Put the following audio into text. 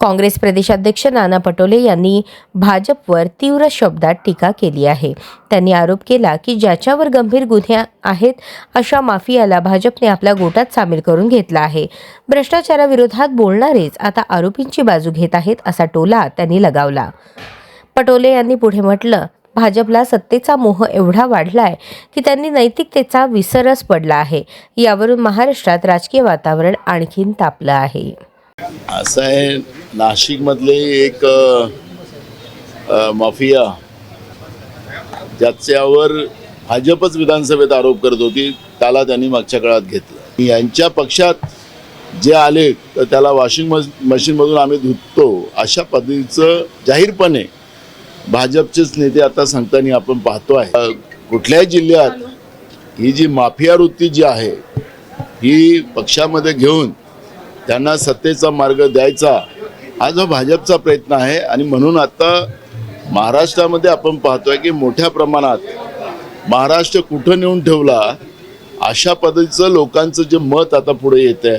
काँग्रेस प्रदेशाध्यक्ष नाना पटोले यांनी भाजपवर तीव्र शब्दात टीका केली आहे। त्यांनी आरोप केला की ज्याच्यावर गंभीर गुन्हे आहेत अशा माफियाला भाजपने आपल्या गोटात सामील करून घेतला आहे। भ्रष्टाचाराविरोधात बोलणारेच आता आरोपींची बाजू घेत आहेत असा टोला त्यांनी लगावला। पटोले यांनी पुढे म्हटलं, भाजपला सत्तेचा मोह एवढा वाढलाय की त्यांनी नैतिकतेचा विसरच पडला आहे। यावरून महाराष्ट्रात राजकीय वातावरण आणखीन तापलं आहे। असं आहे, नाशिकमधले एक माफिया ज्याच्यावर भाजपच विधानसभेत आरोप करत होती त्याला त्यांनी मागच्या काळात घेतलं। यांच्या पक्षात जे आले तर त्याला वॉशिंग मशीनमधून आम्ही धुतो अशा पद्धतीचं जाहीरपणे भाजपचेच नेते आता सांगताना आपण पाहतो आहे। कुठल्याही जिल्ह्यात ही जी माफिया वृत्ती जी आहे ही पक्षामध्ये घेऊन त्यांना सत्तेचा मार्ग द्यायचा हा जो भाजपचा प्रयत्न आहे। आणि म्हणून आता महाराष्ट्रामध्ये आपण पाहतोय की मोठ्या प्रमाणात महाराष्ट्र कुठं नेऊन ठेवला अशा पद्धतीचं लोकांचं जे मत आता पुढे येत आहे।